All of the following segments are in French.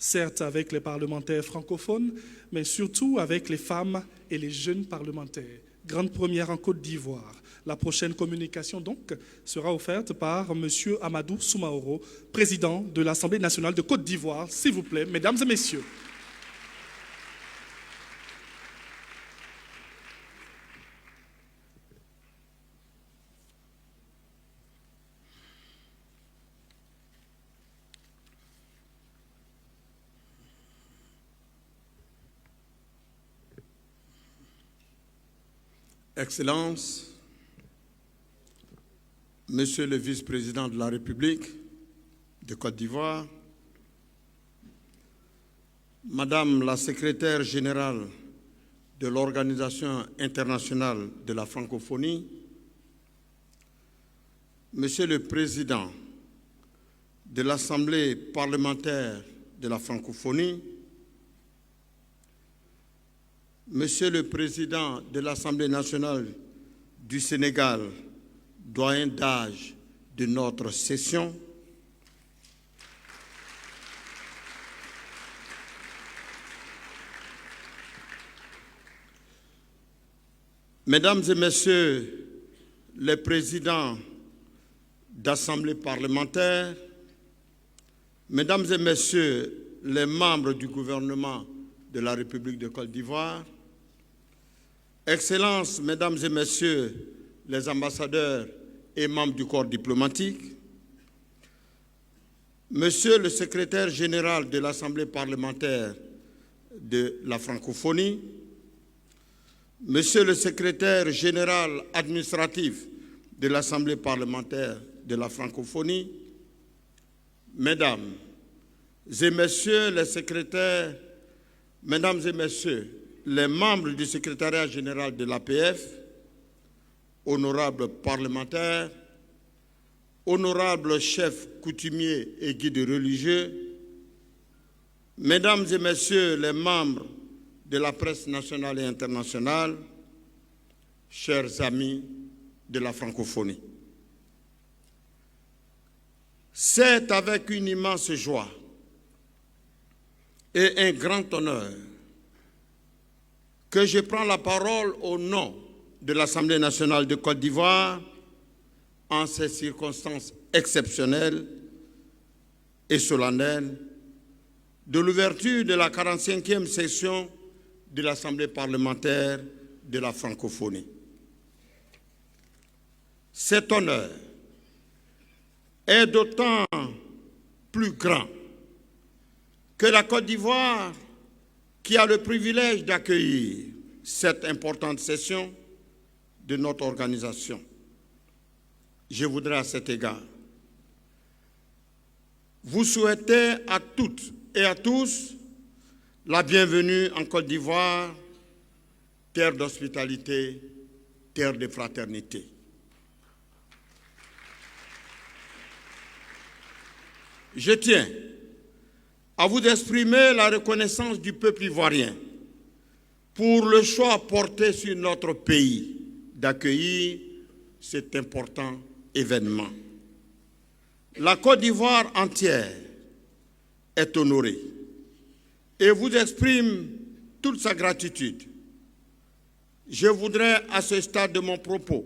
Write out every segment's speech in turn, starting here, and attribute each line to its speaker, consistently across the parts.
Speaker 1: certes avec les parlementaires francophones, mais surtout avec les femmes et les jeunes parlementaires. Grande première en Côte d'Ivoire. La prochaine communication, donc, sera offerte par M. Amadou Soumahoro, président de l'Assemblée nationale de Côte d'Ivoire. S'il vous plaît, mesdames et messieurs.
Speaker 2: Excellences, Monsieur le vice-président de la République de Côte d'Ivoire, Madame la secrétaire générale de l'Organisation internationale de la Francophonie, Monsieur le président de l'Assemblée parlementaire de la Francophonie, Monsieur le Président de l'Assemblée nationale du Sénégal, doyen d'âge de notre session, Mesdames et Messieurs les présidents d'Assemblée parlementaire, Mesdames et Messieurs les membres du gouvernement de la République de Côte d'Ivoire, Excellences, Mesdames et Messieurs les ambassadeurs et membres du corps diplomatique, Monsieur le secrétaire général de l'Assemblée parlementaire de la Francophonie, Monsieur le secrétaire général administratif de l'Assemblée parlementaire de la Francophonie, Mesdames et Messieurs les secrétaires, Mesdames et Messieurs les membres du secrétariat général de l'APF, honorables parlementaires, honorables chefs coutumiers et guides religieux, Mesdames et Messieurs les membres de la presse nationale et internationale, chers amis de la francophonie. C'est avec une immense joie et un grand honneur que je prends la parole au nom de l'Assemblée nationale de Côte d'Ivoire en ces circonstances exceptionnelles et solennelles de l'ouverture de la 45e session de l'Assemblée parlementaire de la francophonie. Cet honneur est d'autant plus grand que la Côte d'Ivoire, qui a le privilège d'accueillir cette importante session de notre organisation. Je voudrais à cet égard vous souhaiter à toutes et à tous la bienvenue en Côte d'Ivoire, terre d'hospitalité, terre de fraternité. Je tiens à vous exprimer la reconnaissance du peuple ivoirien pour le choix porté sur notre pays d'accueillir cet important événement. La Côte d'Ivoire entière est honorée et vous exprime toute sa gratitude. Je voudrais, à ce stade de mon propos,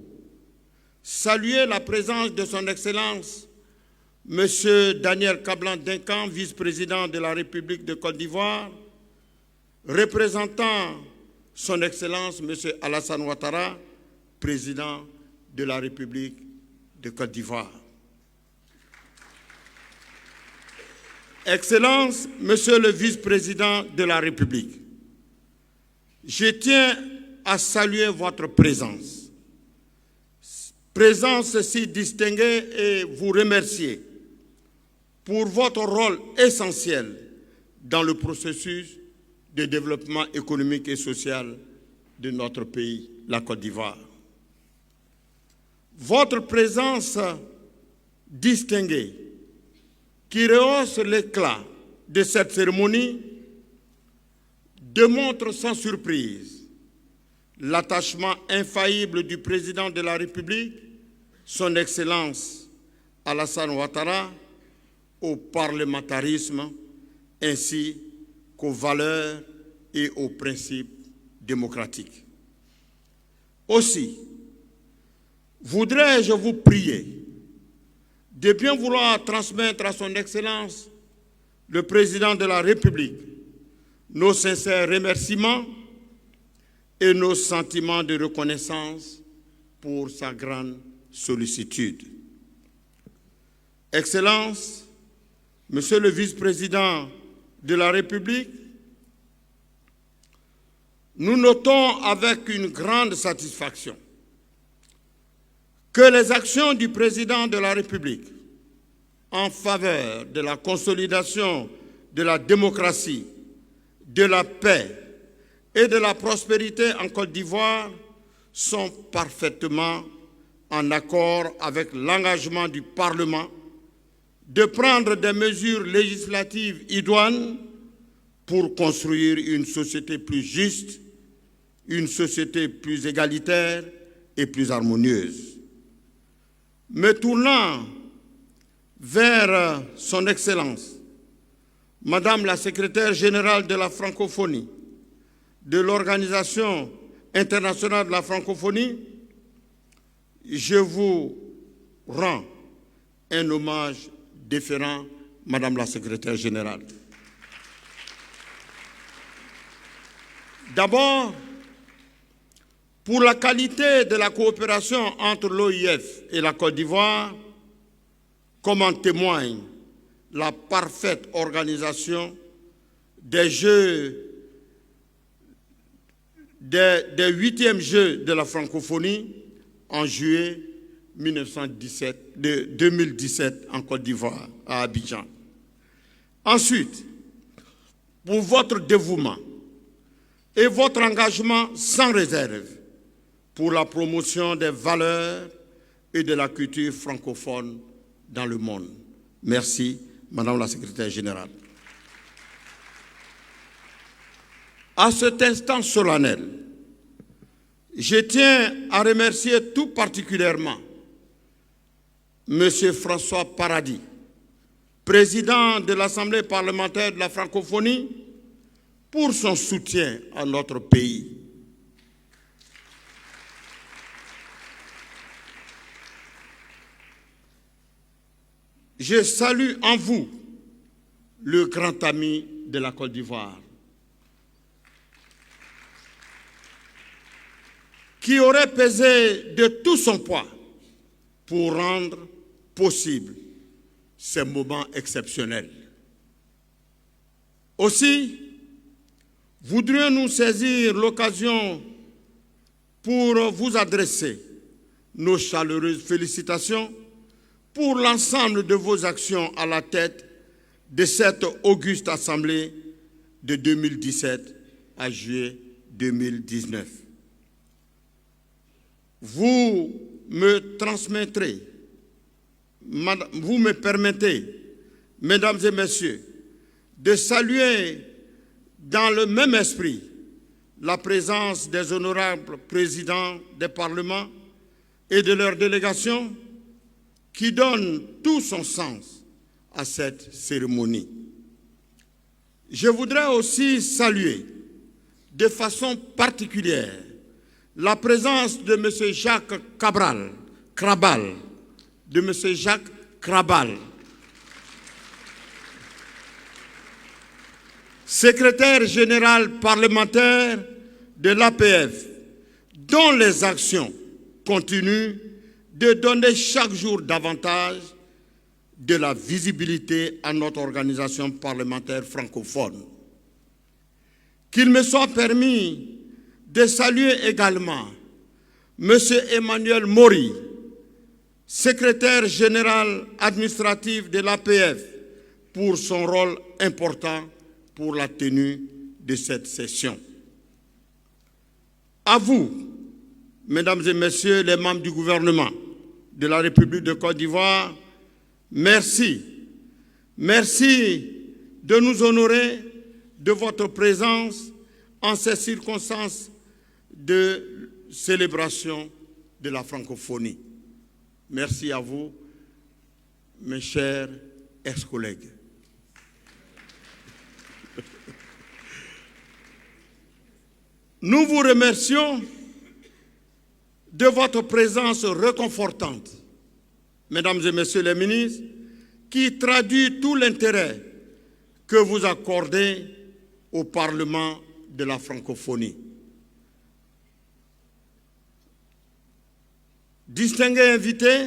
Speaker 2: saluer la présence de son Excellence Monsieur Daniel Kablan-Duncan, vice-président de la République de Côte d'Ivoire, représentant son Excellence Monsieur Alassane Ouattara, président de la République de Côte d'Ivoire. Excellence, Monsieur le vice-président de la République, je tiens à saluer votre présence si distinguée et vous remercier pour votre rôle essentiel dans le processus de développement économique et social de notre pays, la Côte d'Ivoire. Votre présence distinguée, qui rehausse l'éclat de cette cérémonie, démontre sans surprise l'attachement infaillible du président de la République, son Excellence Alassane Ouattara, au parlementarisme ainsi qu'aux valeurs et aux principes démocratiques. Aussi, voudrais-je vous prier de bien vouloir transmettre à son Excellence le Président de la République nos sincères remerciements et nos sentiments de reconnaissance pour sa grande sollicitude. Excellence, Monsieur le Vice-président de la République, nous notons avec une grande satisfaction que les actions du Président de la République en faveur de la consolidation de la démocratie, de la paix et de la prospérité en Côte d'Ivoire sont parfaitement en accord avec l'engagement du Parlement de prendre des mesures législatives idoines pour construire une société plus juste, une société plus égalitaire et plus harmonieuse. Me tournant vers son Excellence, Madame la secrétaire générale de la Francophonie, de l'Organisation internationale de la Francophonie, je vous rends un hommage déférent, Madame la secrétaire générale. D'abord, pour la qualité de la coopération entre l'OIF et la Côte d'Ivoire, comme en témoigne la parfaite organisation des des 8e Jeux de la francophonie en juillet 2017 en Côte d'Ivoire, à Abidjan. Ensuite, pour votre dévouement et votre engagement sans réserve pour la promotion des valeurs et de la culture francophone dans le monde. Merci, Madame la secrétaire générale. À cet instant solennel, je tiens à remercier tout particulièrement M. François Paradis, président de l'Assemblée parlementaire de la francophonie, pour son soutien à notre pays. Je salue en vous le grand ami de la Côte d'Ivoire, qui aurait pesé de tout son poids pour rendre possible ces moments exceptionnels. Aussi, voudrions-nous saisir l'occasion pour vous adresser nos chaleureuses félicitations pour l'ensemble de vos actions à la tête de cette auguste Assemblée de 2017 à juillet 2019. Vous me transmettrez, vous me permettez, mesdames et messieurs, de saluer dans le même esprit la présence des honorables présidents des parlements et de leurs délégations qui donnent tout son sens à cette cérémonie. Je voudrais aussi saluer de façon particulière la présence de M. Jacques Krabal, secrétaire général parlementaire de l'APF, dont les actions continuent de donner chaque jour davantage de la visibilité à notre organisation parlementaire francophone. Qu'il me soit permis de saluer également M. Emmanuel Mori, secrétaire général administratif de l'APF, pour son rôle important pour la tenue de cette session. À vous, mesdames et messieurs les membres du gouvernement de la République de Côte d'Ivoire, merci. Merci de nous honorer de votre présence en ces circonstances de célébration de la francophonie. Merci à vous, mes chers ex-collègues. Nous vous remercions de votre présence réconfortante, Mesdames et Messieurs les ministres, qui traduit tout l'intérêt que vous accordez au Parlement de la francophonie. Distingués invités,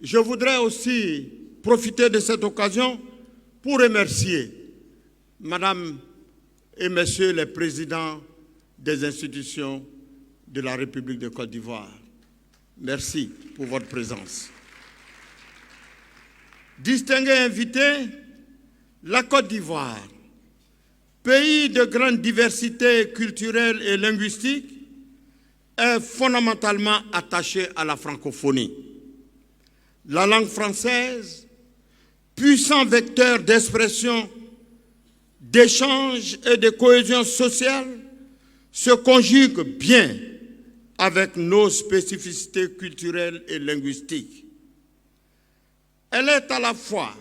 Speaker 2: je voudrais aussi profiter de cette occasion pour remercier Madame et Messieurs les présidents des institutions de la République de Côte d'Ivoire. Merci pour votre présence. Distingués invités, la Côte d'Ivoire, pays de grande diversité culturelle et linguistique, est fondamentalement attaché à la francophonie. La langue française, puissant vecteur d'expression, d'échange et de cohésion sociale, se conjugue bien avec nos spécificités culturelles et linguistiques. Elle est à la fois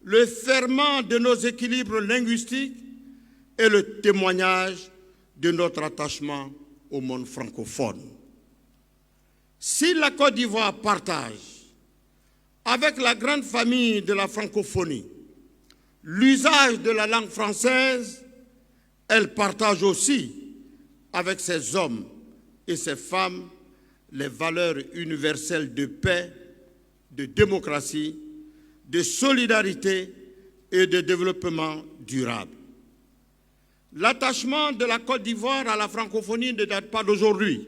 Speaker 2: le ferment de nos équilibres linguistiques et le témoignage de notre attachement au monde francophone. Si la Côte d'Ivoire partage avec la grande famille de la francophonie l'usage de la langue française, elle partage aussi avec ses hommes et ses femmes les valeurs universelles de paix, de démocratie, de solidarité et de développement durable. L'attachement de la Côte d'Ivoire à la francophonie ne date pas d'aujourd'hui.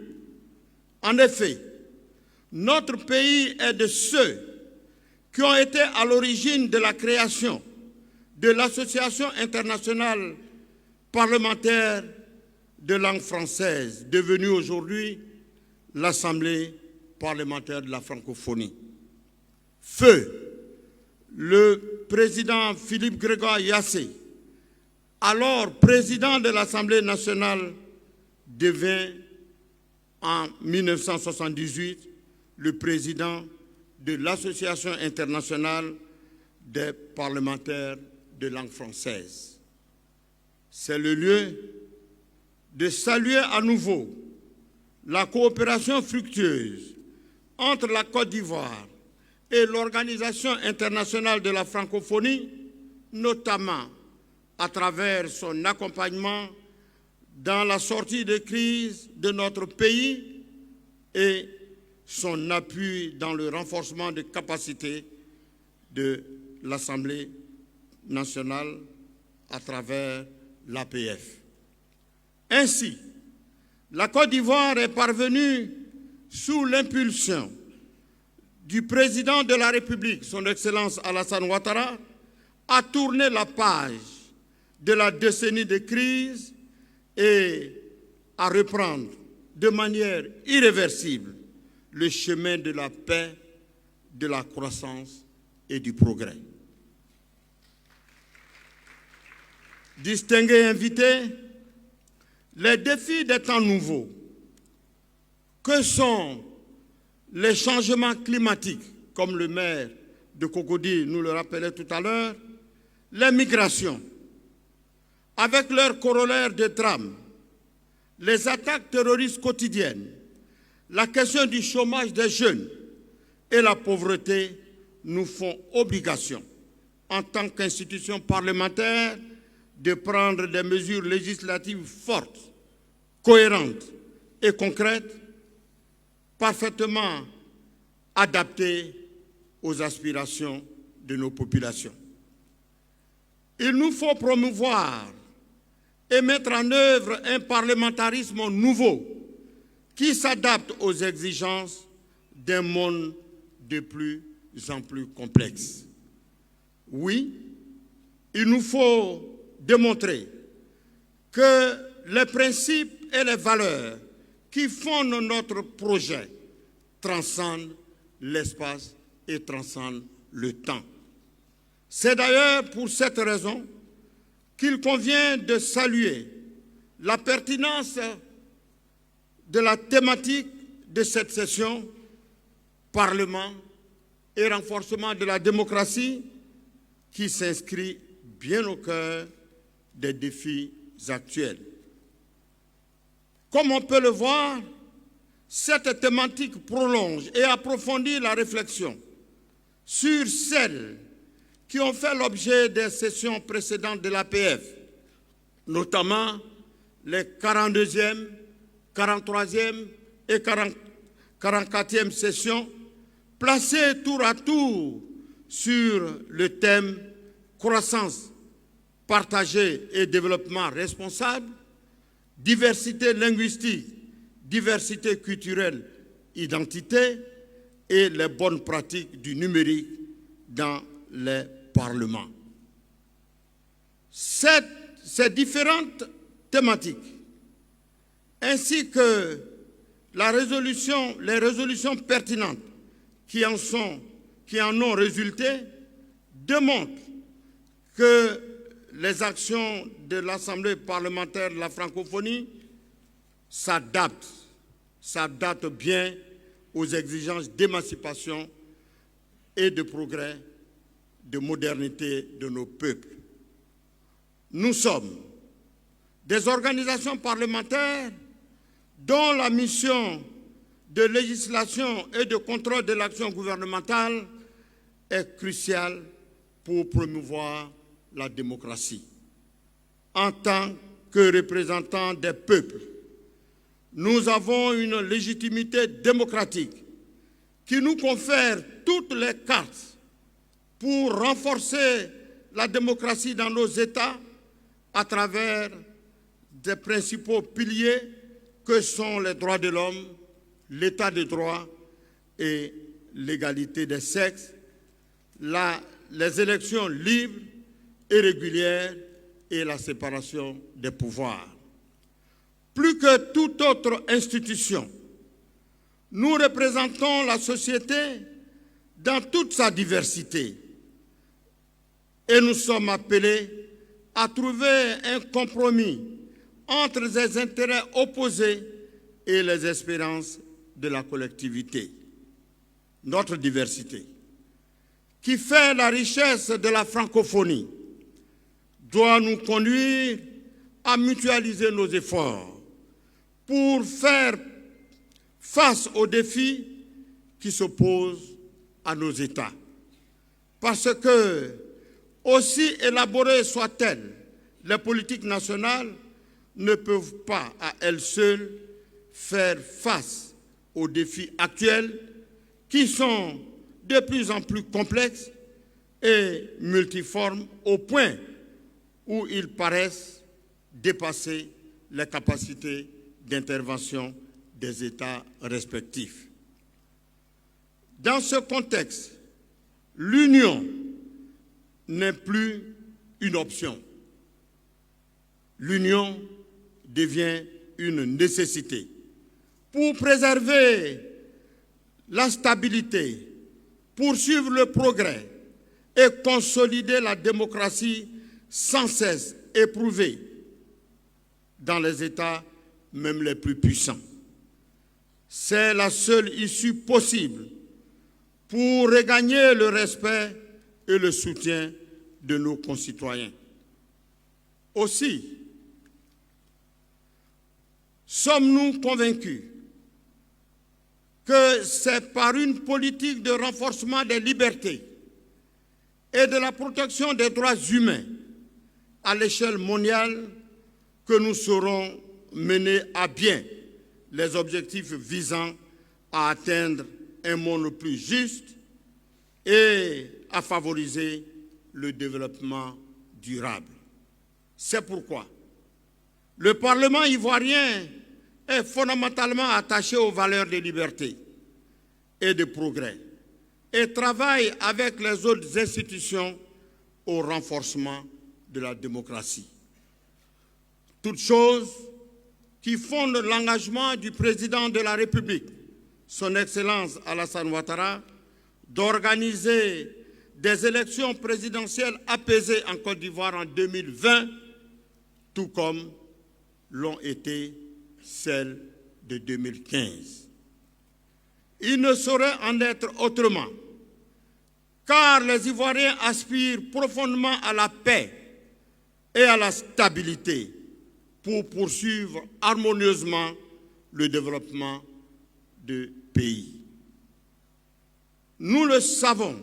Speaker 2: En effet, notre pays est de ceux qui ont été à l'origine de la création de l'Association internationale parlementaire de langue française, devenue aujourd'hui l'Assemblée parlementaire de la francophonie. Feu, le président Philippe Grégoire Yassé, alors président de l'Assemblée nationale, devint en 1978 le président de l'Association internationale des parlementaires de langue française. C'est le lieu de saluer à nouveau la coopération fructueuse entre la Côte d'Ivoire et l'Organisation internationale de la francophonie, notamment à travers son accompagnement dans la sortie de crise de notre pays et son appui dans le renforcement des capacités de l'Assemblée nationale à travers l'APF. Ainsi, la Côte d'Ivoire est parvenue, sous l'impulsion du président de la République, son Excellence Alassane Ouattara, à tourner la page de la décennie de crise et à reprendre de manière irréversible le chemin de la paix, de la croissance et du progrès. Distingués invités, les défis des temps nouveaux, que sont les changements climatiques, comme le maire de Cocody nous le rappelait tout à l'heure, les migrations, avec leurs corollaires de drames, les attaques terroristes quotidiennes, la question du chômage des jeunes et la pauvreté nous font obligation, en tant qu'institution parlementaire, de prendre des mesures législatives fortes, cohérentes et concrètes, parfaitement adaptées aux aspirations de nos populations. Il nous faut promouvoir et mettre en œuvre un parlementarisme nouveau qui s'adapte aux exigences d'un monde de plus en plus complexe. Oui, il nous faut démontrer que les principes et les valeurs qui fondent notre projet transcendent l'espace et transcendent le temps. C'est d'ailleurs pour cette raison qu'il convient de saluer la pertinence de la thématique de cette session, Parlement et renforcement de la démocratie, qui s'inscrit bien au cœur des défis actuels. Comme on peut le voir, cette thématique prolonge et approfondit la réflexion sur celles qui ont fait l'objet des sessions précédentes de l'APF, notamment les 42e, 43e et 44e sessions, placées tour à tour sur le thème « Croissance partagée et développement responsable », diversité linguistique, diversité culturelle, identité et les bonnes pratiques du numérique dans les parlements. Ces différentes thématiques, ainsi que les résolutions pertinentes qui en ont résulté, démontrent que les actions de l'Assemblée parlementaire de la francophonie s'adaptent bien aux exigences d'émancipation et de progrès, de modernité de nos peuples. Nous sommes des organisations parlementaires dont la mission de législation et de contrôle de l'action gouvernementale est cruciale pour promouvoir la démocratie. En tant que représentants des peuples, nous avons une légitimité démocratique qui nous confère toutes les cartes pour renforcer la démocratie dans nos États à travers des principaux piliers que sont les droits de l'homme, l'état de droit et l'égalité des sexes, les élections libres et régulières et la séparation des pouvoirs. Plus que toute autre institution, nous représentons la société dans toute sa diversité et nous sommes appelés à trouver un compromis entre les intérêts opposés et les espérances de la collectivité. Notre diversité, qui fait la richesse de la francophonie, doit nous conduire à mutualiser nos efforts pour faire face aux défis qui s'opposent à nos États. Parce que, aussi élaborées soient-elles, les politiques nationales ne peuvent pas à elles seules faire face aux défis actuels qui sont de plus en plus complexes et multiformes au point où ils paraissent dépasser les capacités d'intervention des États respectifs. Dans ce contexte, l'union n'est plus une option. L'union devient une nécessité pour préserver la stabilité, poursuivre le progrès et consolider la démocratie sans cesse éprouvée dans les États même les plus puissants. C'est la seule issue possible pour regagner le respect et le soutien de nos concitoyens. Aussi, sommes-nous convaincus que c'est par une politique de renforcement des libertés et de la protection des droits humains à l'échelle mondiale que nous saurons mener à bien les objectifs visant à atteindre un monde plus juste et à favoriser le développement durable. C'est pourquoi le Parlement ivoirien est fondamentalement attaché aux valeurs de liberté et de progrès et travaille avec les autres institutions au renforcement de la démocratie. Toutes choses qui fondent l'engagement du président de la République, son Excellence Alassane Ouattara, d'organiser des élections présidentielles apaisées en Côte d'Ivoire en 2020, tout comme l'ont été celles de 2015. Il ne saurait en être autrement, car les Ivoiriens aspirent profondément à la paix et à la stabilité pour poursuivre harmonieusement le développement du pays. Nous le savons,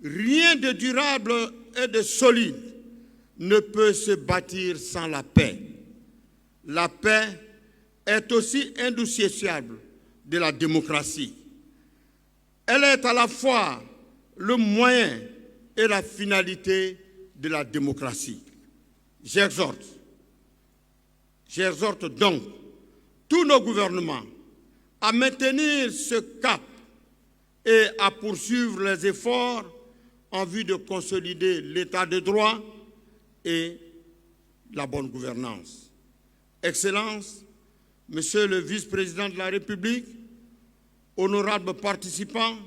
Speaker 2: rien de durable et de solide ne peut se bâtir sans la paix. La paix est aussi indissociable de la démocratie. Elle est à la fois le moyen et la finalité de la démocratie. J'exhorte donc tous nos gouvernements à maintenir ce cap et à poursuivre les efforts en vue de consolider l'état de droit et la bonne gouvernance. Excellences, Monsieur le vice-président de la République, honorables participants,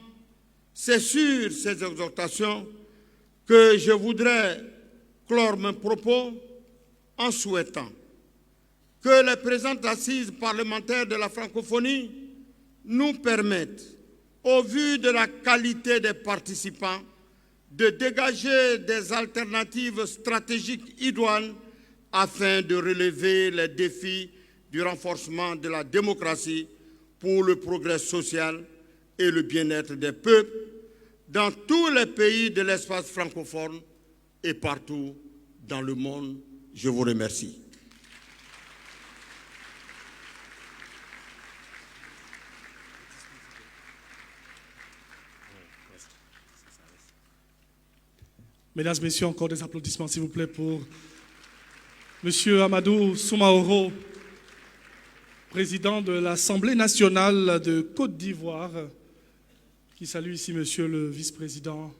Speaker 2: c'est sur ces exhortations que je voudrais clore mes propos en souhaitant que les présentes assises parlementaires de la francophonie nous permettent, au vu de la qualité des participants, de dégager des alternatives stratégiques idoines afin de relever les défis du renforcement de la démocratie pour le progrès social et le bien-être des peuples dans tous les pays de l'espace francophone et partout dans le monde. Je vous remercie.
Speaker 1: Mesdames, Messieurs, encore des applaudissements, s'il vous plaît, pour Monsieur Amadou Soumahoro, président de l'Assemblée nationale de Côte d'Ivoire, qui salue ici Monsieur le vice-président